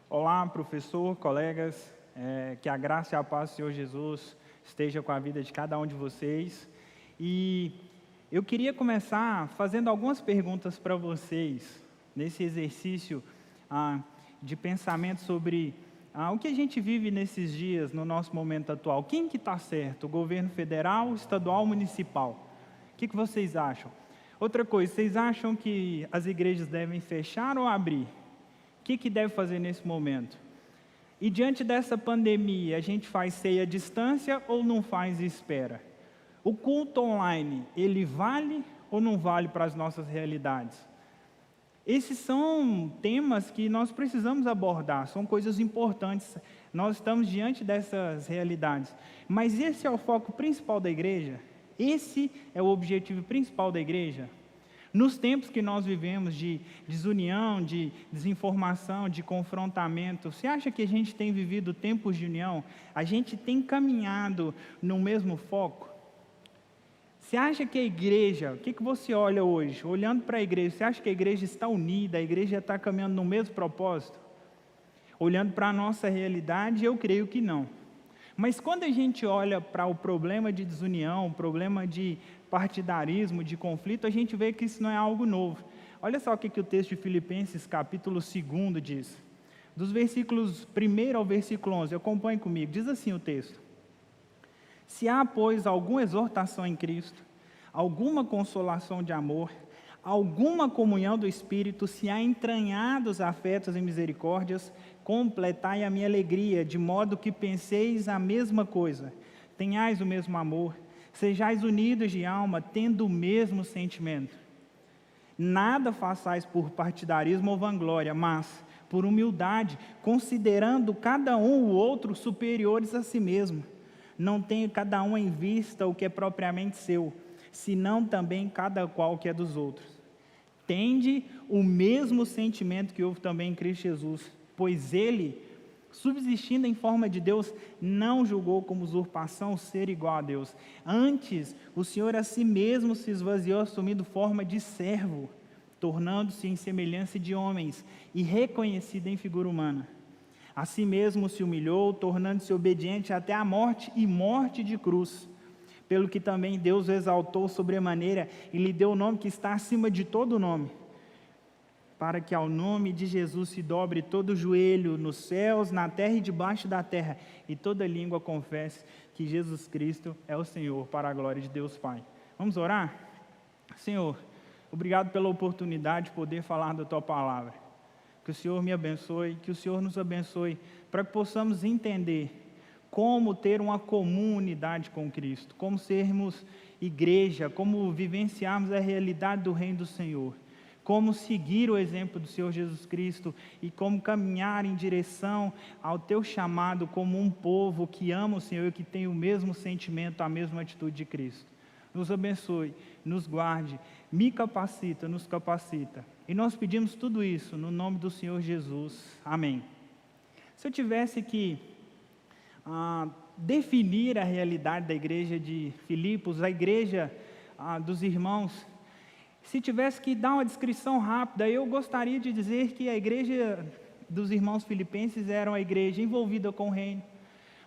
Olá, professor, colegas, que a graça e a paz do Senhor Jesus esteja com a vida de cada um de vocês. E eu queria começar fazendo algumas perguntas para vocês, nesse exercício de pensamento sobre o que a gente vive nesses dias, no nosso momento atual. Quem que está certo? O governo federal, estadual, municipal? O que vocês acham? Outra coisa, vocês acham que as igrejas devem fechar ou abrir? O que deve fazer nesse momento? E diante dessa pandemia, a gente faz ceia à distância ou não faz e espera? O culto online, ele vale ou não vale para as nossas realidades? Esses são temas que nós precisamos abordar, são coisas importantes. Nós estamos diante dessas realidades. Mas esse é o foco principal da igreja? Esse é o objetivo principal da igreja? Nos tempos que nós vivemos de desunião, de desinformação, de confrontamento, você acha que a gente tem vivido tempos de união? A gente tem caminhado no mesmo foco? Você acha que a igreja, o que você olha hoje? Olhando para a igreja, você acha que a igreja está unida, a igreja está caminhando no mesmo propósito? Olhando para a nossa realidade, eu creio que não. Mas quando a gente olha para o problema de desunião, o problema de partidarismo, de conflito, a gente vê que isso não é algo novo. Olha só o que o texto de Filipenses, capítulo 2 diz. Dos versículos 1 ao versículo 11, acompanhe comigo, diz assim o texto. Se há, pois, alguma exortação em Cristo, alguma consolação de amor, alguma comunhão do Espírito, se há entranhados afetos e misericórdias, completai a minha alegria, de modo que penseis a mesma coisa, tenhais o mesmo amor, sejais unidos de alma, tendo o mesmo sentimento. Nada façais por partidarismo ou vanglória, mas por humildade, considerando cada um o outro superiores a si mesmo. Não tenha cada um em vista o que é propriamente seu, senão também cada qual o que é dos outros. Tende o mesmo sentimento que houve também em Cristo Jesus, pois ele, subsistindo em forma de Deus, não julgou como usurpação ser igual a Deus. Antes, o Senhor a si mesmo se esvaziou, assumindo forma de servo, tornando-se em semelhança de homens e reconhecido em figura humana. A si mesmo se humilhou, tornando-se obediente até a morte e morte de cruz. Pelo que também Deus o exaltou sobremaneira e lhe deu o nome que está acima de todo nome, para que ao nome de Jesus se dobre todo o joelho nos céus, na terra e debaixo da terra, e toda língua confesse que Jesus Cristo é o Senhor, para a glória de Deus Pai. Vamos orar? Senhor, obrigado pela oportunidade de poder falar da Tua Palavra. Que o Senhor me abençoe, que o Senhor nos abençoe, para que possamos entender como ter uma comum unidade com Cristo, como sermos igreja, como vivenciarmos a realidade do reino do Senhor, como seguir o exemplo do Senhor Jesus Cristo e como caminhar em direção ao Teu chamado como um povo que ama o Senhor e que tem o mesmo sentimento, a mesma atitude de Cristo. Nos abençoe, nos guarde, me capacita, nos capacita. E nós pedimos tudo isso no nome do Senhor Jesus. Amém. Se eu tivesse que definir a realidade da igreja de Filipos, a igreja dos irmãos, se tivesse que dar uma descrição rápida, eu gostaria de dizer que a igreja dos irmãos filipenses era uma igreja envolvida com o reino,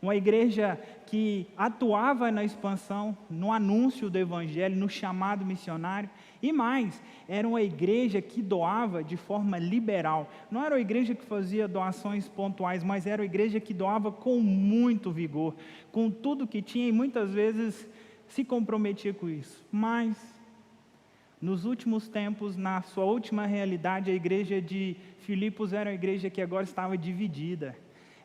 uma igreja que atuava na expansão, no anúncio do evangelho, no chamado missionário, e mais, era uma igreja que doava de forma liberal. Não era uma igreja que fazia doações pontuais, mas era uma igreja que doava com muito vigor, com tudo que tinha, e muitas vezes se comprometia com isso. Mas nos últimos tempos, na sua última realidade, a igreja de Filipos era uma igreja que agora estava dividida.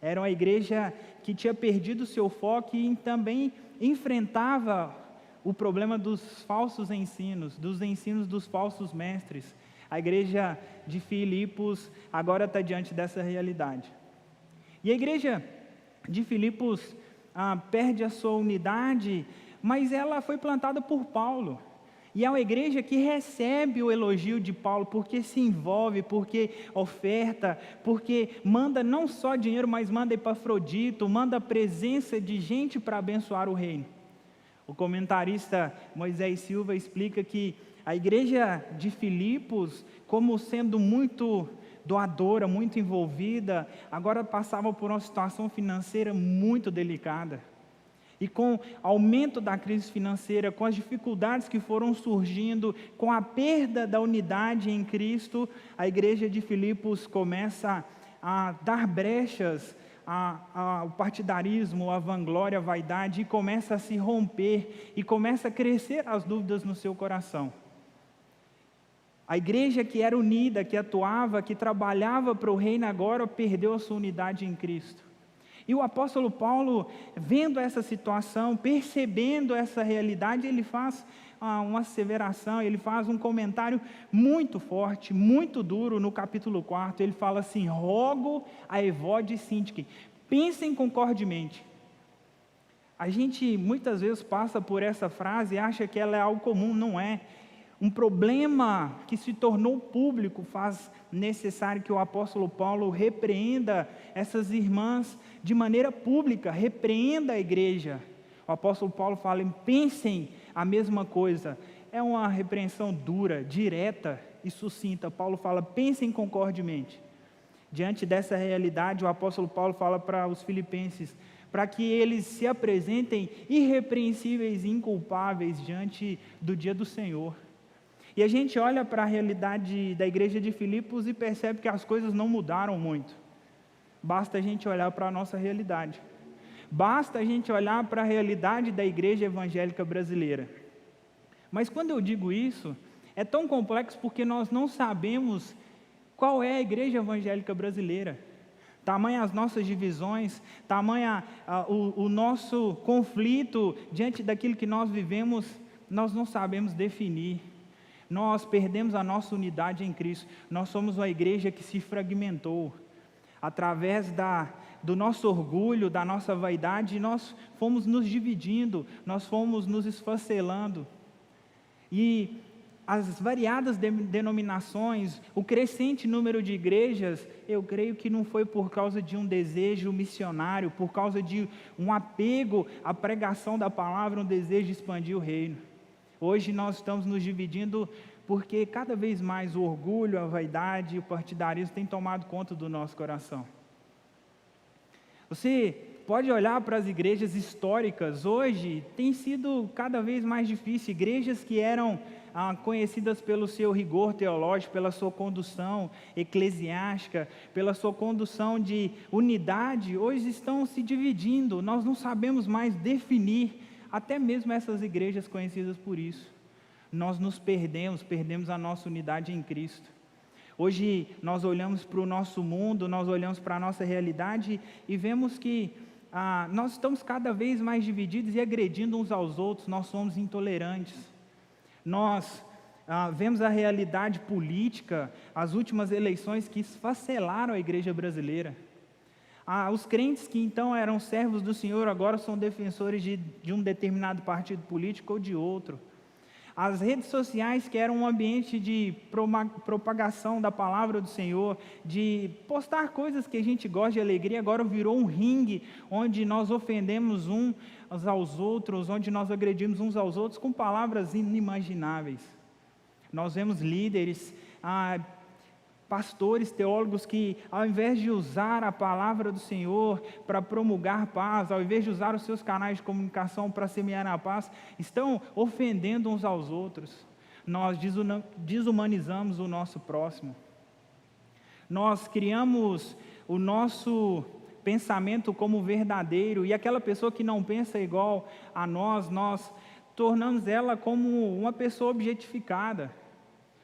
Era uma igreja que tinha perdido o seu foco e também enfrentava o problema dos falsos ensinos, dos ensinos dos falsos mestres. A igreja de Filipos agora está diante dessa realidade. E a igreja de Filipos perde a sua unidade, mas ela foi plantada por Paulo. E é uma igreja que recebe o elogio de Paulo, porque se envolve, porque oferta, porque manda não só dinheiro, mas manda Epafrodito, manda a presença de gente para abençoar o reino. O comentarista Moisés Silva explica que a igreja de Filipos, como sendo muito doadora, muito envolvida, agora passava por uma situação financeira muito delicada. E com o aumento da crise financeira, com as dificuldades que foram surgindo, com a perda da unidade em Cristo, a igreja de Filipos começa a dar brechas ao partidarismo, à vanglória, à vaidade, e começa a se romper, e começa a crescer as dúvidas no seu coração. A igreja que era unida, que atuava, que trabalhava para o reino, agora perdeu a sua unidade em Cristo. E o apóstolo Paulo, vendo essa situação, percebendo essa realidade, ele faz uma asseveração, ele faz um comentário muito forte, muito duro no capítulo 4. Ele fala assim: rogo a Evódia e Síntique, pensem concordemente. A gente muitas vezes passa por essa frase e acha que ela é algo comum, não é. Um problema que se tornou público faz necessário que o apóstolo Paulo repreenda essas irmãs de maneira pública, repreenda a igreja. O apóstolo Paulo fala: pensem a mesma coisa. É uma repreensão dura, direta e sucinta. Paulo fala: pensem concordemente. Diante dessa realidade, o apóstolo Paulo fala para os filipenses, para que eles se apresentem irrepreensíveis e inculpáveis diante do dia do Senhor. E a gente olha para a realidade da igreja de Filipos e percebe que as coisas não mudaram muito. Basta a gente olhar para a nossa realidade. Basta a gente olhar para a realidade da igreja evangélica brasileira. Mas quando eu digo isso, é tão complexo porque nós não sabemos qual é a igreja evangélica brasileira. Tamanha as nossas divisões, tamanha o nosso conflito diante daquilo que nós vivemos, nós não sabemos definir. Nós perdemos a nossa unidade em Cristo. Nós somos uma igreja que se fragmentou. Através do nosso orgulho, da nossa vaidade, nós fomos nos dividindo, nós fomos nos esfacelando. E as variadas denominações, o crescente número de igrejas, eu creio que não foi por causa de um desejo missionário, por causa de um apego à pregação da palavra, um desejo de expandir o reino. Hoje nós estamos nos dividindo porque cada vez mais o orgulho, a vaidade e o partidarismo têm tomado conta do nosso coração. Você pode olhar para as igrejas históricas, hoje tem sido cada vez mais difícil. Igrejas que eram conhecidas pelo seu rigor teológico, pela sua condução eclesiástica, pela sua condução de unidade, hoje estão se dividindo. Nós não sabemos mais definir até mesmo essas igrejas conhecidas por isso. Nós nos perdemos a nossa unidade em Cristo. Hoje nós olhamos para o nosso mundo, nós olhamos para a nossa realidade e vemos que nós estamos cada vez mais divididos e agredindo uns aos outros, nós somos intolerantes. Nós vemos a realidade política, as últimas eleições que esfacelaram a igreja brasileira. Os crentes que então eram servos do Senhor agora são defensores de um determinado partido político ou de outro. As redes sociais, que eram um ambiente de propagação da palavra do Senhor, de postar coisas que a gente gosta de alegria, agora virou um ringue onde nós ofendemos uns aos outros, onde nós agredimos uns aos outros com palavras inimagináveis. Nós vemos líderes, pastores, teólogos que, ao invés de usar a palavra do Senhor para promulgar paz, ao invés de usar os seus canais de comunicação para semear a paz, estão ofendendo uns aos outros. Nós desumanizamos o nosso próximo. Nós criamos o nosso pensamento como verdadeiro, e aquela pessoa que não pensa igual a nós tornamos ela como uma pessoa objetificada.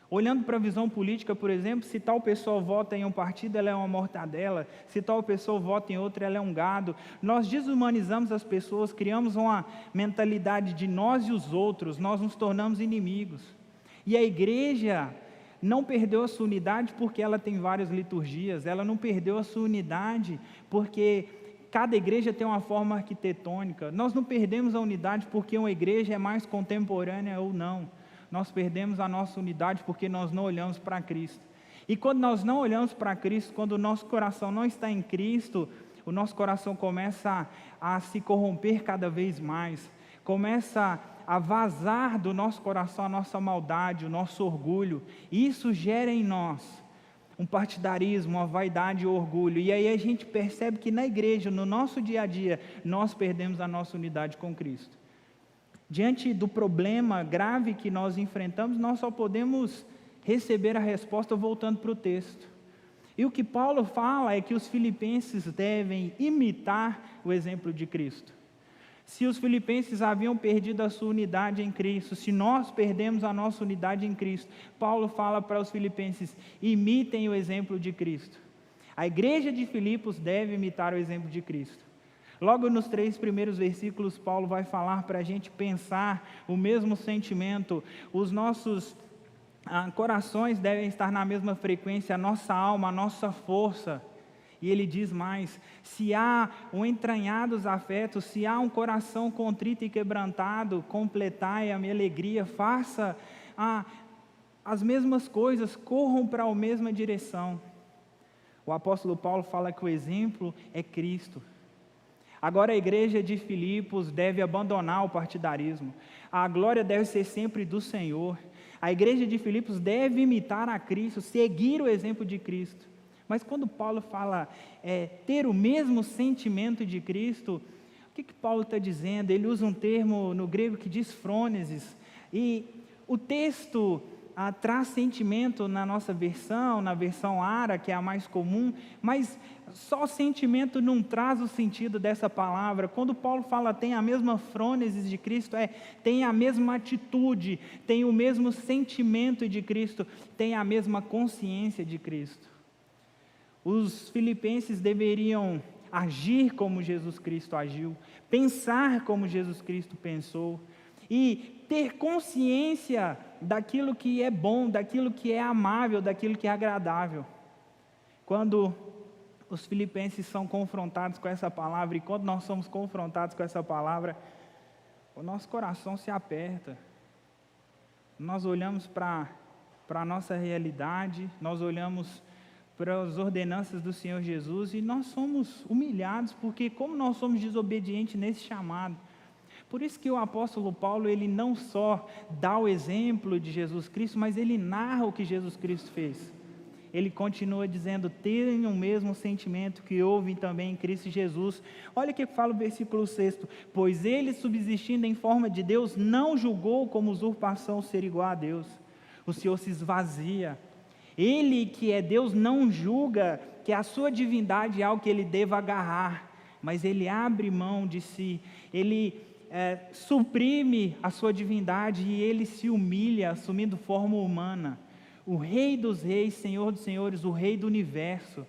Olhando para a visão política, por exemplo, se tal pessoa vota em um partido, ela é uma mortadela. Se tal pessoa vota em outro, ela é um gado. Nós desumanizamos as pessoas, criamos uma mentalidade de nós e os outros, nós nos tornamos inimigos. E a igreja não perdeu a sua unidade porque ela tem várias liturgias, ela não perdeu a sua unidade porque cada igreja tem uma forma arquitetônica. Nós não perdemos a unidade porque uma igreja é mais contemporânea ou não. Nós perdemos a nossa unidade porque nós não olhamos para Cristo. E quando nós não olhamos para Cristo, quando o nosso coração não está em Cristo, o nosso coração começa a se corromper cada vez mais, começa a vazar do nosso coração a nossa maldade, o nosso orgulho, e isso gera em nós um partidarismo, uma vaidade e orgulho. E aí a gente percebe que na igreja, no nosso dia a dia, nós perdemos a nossa unidade com Cristo. Diante do problema grave que nós enfrentamos, nós só podemos receber a resposta voltando para o texto. E o que Paulo fala é que os filipenses devem imitar o exemplo de Cristo. Se os filipenses haviam perdido a sua unidade em Cristo, se nós perdemos a nossa unidade em Cristo, Paulo fala para os filipenses: imitem o exemplo de Cristo. A igreja de Filipos deve imitar o exemplo de Cristo. Logo nos 3 primeiros versículos, Paulo vai falar para a gente pensar o mesmo sentimento. Os nossos corações devem estar na mesma frequência, a nossa alma, a nossa força. E ele diz mais: se há um entranhados afetos, se há um coração contrito e quebrantado, completai a minha alegria, faça as mesmas coisas, corram para a mesma direção. O apóstolo Paulo fala que o exemplo é Cristo. Agora a igreja de Filipos deve abandonar o partidarismo. A glória deve ser sempre do Senhor. A igreja de Filipos deve imitar a Cristo, seguir o exemplo de Cristo. Mas quando Paulo fala ter o mesmo sentimento de Cristo, o que Paulo está dizendo? Ele usa um termo no grego que diz frônesis. E o texto traz sentimento na nossa versão, na versão ARA, que é a mais comum, mas só sentimento não traz o sentido dessa palavra. Quando Paulo fala tem a mesma frônesis de Cristo, tem a mesma atitude, tem o mesmo sentimento de Cristo, tem a mesma consciência de Cristo. Os filipenses deveriam agir como Jesus Cristo agiu, pensar como Jesus Cristo pensou e ter consciência daquilo que é bom, daquilo que é amável, daquilo que é agradável. Quando os filipenses são confrontados com essa palavra e quando nós somos confrontados com essa palavra, o nosso coração se aperta. Nós olhamos para a nossa realidade, nós olhamos para as ordenanças do Senhor Jesus e nós somos humilhados, porque como nós somos desobedientes nesse chamado. Por isso que o apóstolo Paulo, ele não só dá o exemplo de Jesus Cristo, mas ele narra o que Jesus Cristo fez. Ele continua dizendo: tenham o mesmo sentimento que houve também em Cristo Jesus. Olha o que fala o versículo 6: pois ele, subsistindo em forma de Deus, não julgou como usurpação ser igual a Deus. O Senhor se esvazia. Ele que é Deus não julga que a sua divindade é algo que ele deva agarrar, mas ele abre mão de si, ele suprime a sua divindade e ele se humilha, assumindo forma humana. O Rei dos Reis, Senhor dos Senhores, o Rei do Universo.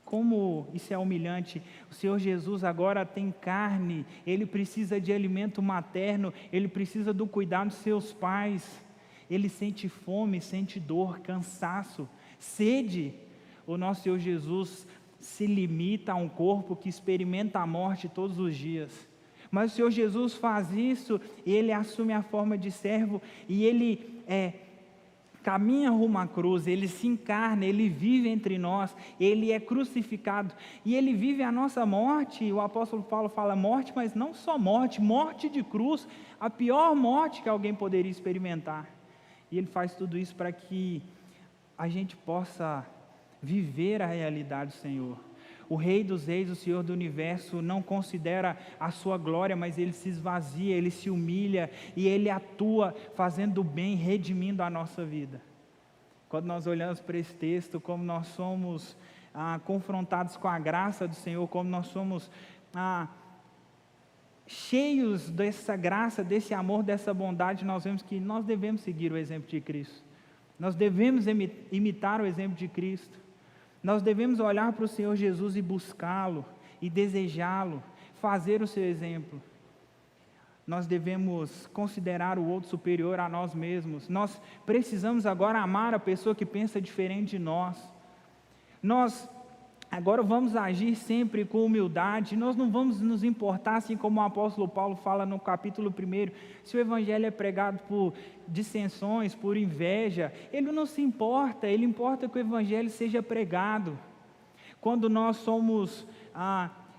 Como isso é humilhante. O Senhor Jesus agora tem carne, ele precisa de alimento materno, ele precisa do cuidado dos seus pais. Ele sente fome, sente dor, cansaço, sede. O nosso Senhor Jesus se limita a um corpo que experimenta a morte todos os dias. Mas o Senhor Jesus faz isso, e ele assume a forma de servo, e ele caminha rumo à cruz, ele se encarna, ele vive entre nós, ele é crucificado, e ele vive a nossa morte. O apóstolo Paulo fala morte, mas não só morte, morte de cruz, a pior morte que alguém poderia experimentar. E ele faz tudo isso para que a gente possa viver a realidade do Senhor. O Rei dos Reis, o Senhor do Universo, não considera a sua glória, mas ele se esvazia, ele se humilha e ele atua fazendo o bem, redimindo a nossa vida. Quando nós olhamos para esse texto, como nós somos confrontados com a graça do Senhor, como nós somos cheios dessa graça, desse amor, dessa bondade, nós vemos que nós devemos seguir o exemplo de Cristo. Nós devemos imitar o exemplo de Cristo. Nós devemos olhar para o Senhor Jesus e buscá-lo, e desejá-lo, fazer o seu exemplo. Nós devemos considerar o outro superior a nós mesmos. Nós precisamos agora amar a pessoa que pensa diferente de nós. Nós agora vamos agir sempre com humildade, nós não vamos nos importar, assim como o apóstolo Paulo fala no capítulo 1, se o evangelho é pregado por dissensões, por inveja, ele não se importa, ele importa que o evangelho seja pregado. Quando nós somos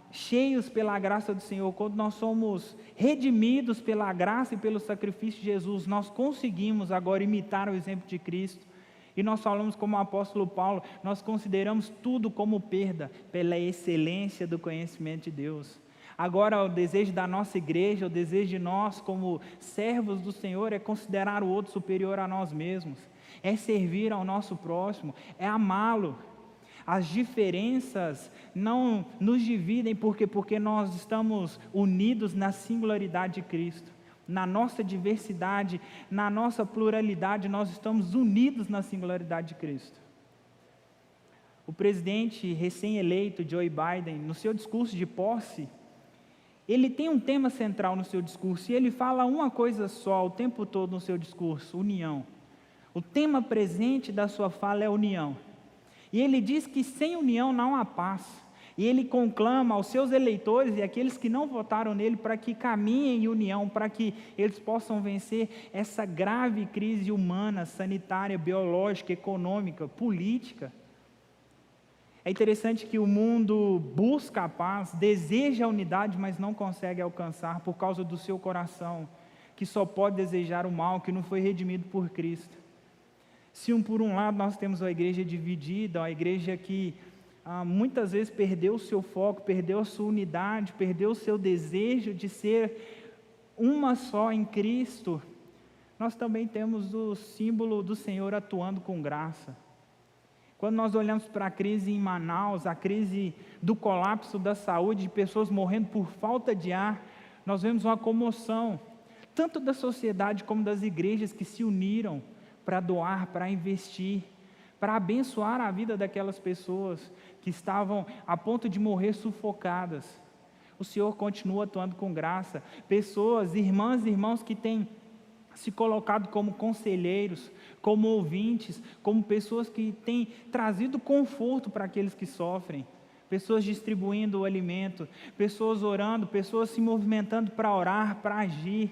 cheios pela graça do Senhor, quando nós somos redimidos pela graça e pelo sacrifício de Jesus, nós conseguimos agora imitar o exemplo de Cristo E nós falamos como o apóstolo Paulo, nós consideramos tudo como perda, pela excelência do conhecimento de Deus. Agora, o desejo da nossa igreja, o desejo de nós como servos do Senhor é considerar o outro superior a nós mesmos, é servir ao nosso próximo, é amá-lo. As diferenças não nos dividem porque nós estamos unidos na singularidade de Cristo. Na nossa diversidade, na nossa pluralidade, nós estamos unidos na singularidade de Cristo. O presidente recém-eleito, Joe Biden, no seu discurso de posse, ele tem um tema central no seu discurso, e ele fala uma coisa só o tempo todo no seu discurso: união. O tema presente da sua fala é união. E ele diz que sem união não há paz. E ele conclama aos seus eleitores e aqueles que não votaram nele para que caminhem em união, para que eles possam vencer essa grave crise humana, sanitária, biológica, econômica, política. É interessante que o mundo busca a paz, deseja a unidade, mas não consegue alcançar por causa do seu coração, que só pode desejar o mal, que não foi redimido por Cristo. Se por um lado nós temos a igreja dividida, a igreja que muitas vezes perdeu o seu foco, perdeu a sua unidade, perdeu o seu desejo de ser uma só em Cristo, nós também temos o símbolo do Senhor atuando com graça. Quando nós olhamos para a crise em Manaus, a crise do colapso da saúde, de pessoas morrendo por falta de ar, nós vemos uma comoção, tanto da sociedade como das igrejas que se uniram para doar, para investir, para abençoar a vida daquelas pessoas que estavam a ponto de morrer sufocadas. O Senhor continua atuando com graça. Pessoas, irmãs e irmãos que têm se colocado como conselheiros, como ouvintes, como pessoas que têm trazido conforto para aqueles que sofrem. Pessoas distribuindo o alimento, pessoas orando, pessoas se movimentando para orar, para agir.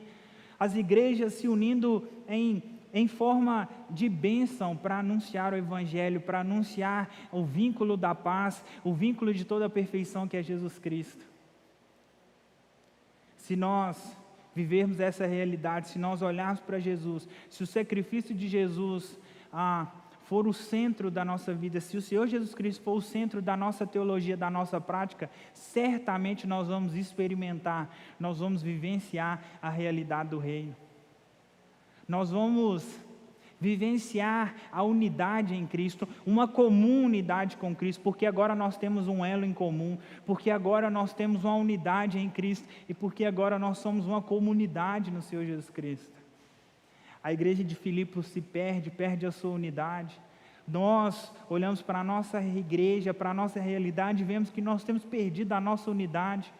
As igrejas se unindo em forma de bênção para anunciar o Evangelho, para anunciar o vínculo da paz, o vínculo de toda a perfeição que é Jesus Cristo. Se nós vivermos essa realidade, se nós olharmos para Jesus, se o sacrifício de Jesus for o centro da nossa vida, se o Senhor Jesus Cristo for o centro da nossa teologia, da nossa prática, certamente nós vamos experimentar, nós vamos vivenciar a realidade do reino. Nós vamos vivenciar a unidade em Cristo, uma comum unidade com Cristo, porque agora nós temos um elo em comum, porque agora nós temos uma unidade em Cristo, e porque agora nós somos uma comunidade no Senhor Jesus Cristo. A igreja de Filipos se perde a sua unidade. Nós olhamos para a nossa igreja, para a nossa realidade, e vemos que nós temos perdido a nossa unidade,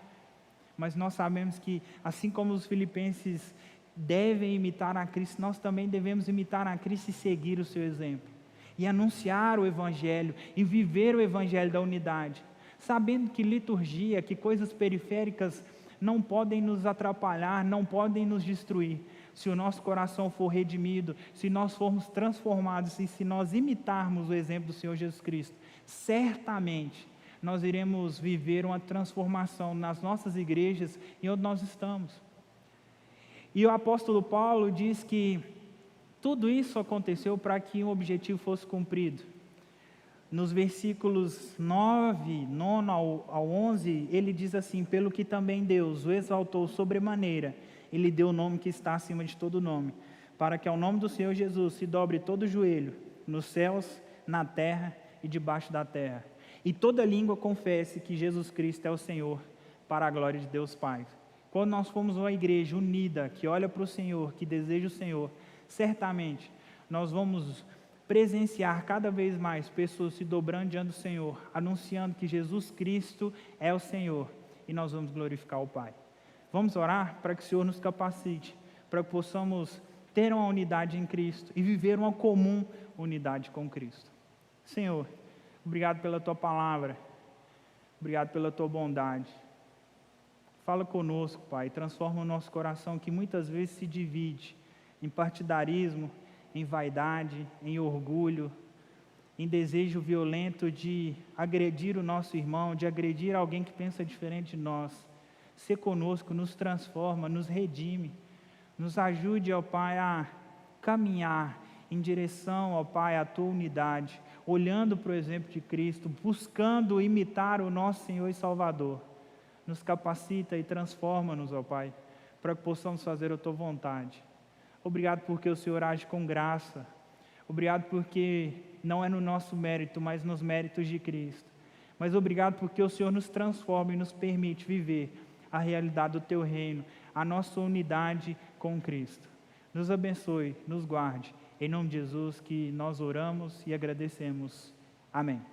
mas nós sabemos que, assim como os filipenses devem imitar a Cristo, nós também devemos imitar a Cristo e seguir o seu exemplo, e anunciar o Evangelho, e viver o Evangelho da unidade, sabendo que liturgia, que coisas periféricas não podem nos atrapalhar, não podem nos destruir, se o nosso coração for redimido, se nós formos transformados, e se nós imitarmos o exemplo do Senhor Jesus Cristo, certamente nós iremos viver uma transformação nas nossas igrejas e onde nós estamos. E o apóstolo Paulo diz que tudo isso aconteceu para que um objetivo fosse cumprido. Nos versículos 9 ao 11, ele diz assim: pelo que também Deus o exaltou sobremaneira, e lhe deu o nome que está acima de todo nome, para que ao nome do Senhor Jesus se dobre todo o joelho, nos céus, na terra e debaixo da terra, e toda língua confesse que Jesus Cristo é o Senhor, para a glória de Deus Pai. Quando nós formos uma igreja unida, que olha para o Senhor, que deseja o Senhor, certamente nós vamos presenciar cada vez mais pessoas se dobrando diante do Senhor, anunciando que Jesus Cristo é o Senhor, e nós vamos glorificar o Pai. Vamos orar para que o Senhor nos capacite, para que possamos ter uma unidade em Cristo e viver uma comum unidade com Cristo. Senhor, obrigado pela Tua palavra, obrigado pela Tua bondade. Fala conosco, Pai, transforma o nosso coração que muitas vezes se divide em partidarismo, em vaidade, em orgulho, em desejo violento de agredir o nosso irmão, de agredir alguém que pensa diferente de nós. Sê conosco, nos transforma, nos redime, nos ajude, ó Pai, a caminhar em direção, ó Pai, à Tua unidade, olhando para o exemplo de Cristo, buscando imitar o nosso Senhor e Salvador. Nos capacita e transforma-nos, ó Pai, para que possamos fazer a Tua vontade. Obrigado porque o Senhor age com graça. Obrigado porque não é no nosso mérito, mas nos méritos de Cristo. Mas obrigado porque o Senhor nos transforma e nos permite viver a realidade do Teu reino, a nossa unidade com Cristo. Nos abençoe, nos guarde. Em nome de Jesus que nós oramos e agradecemos. Amém.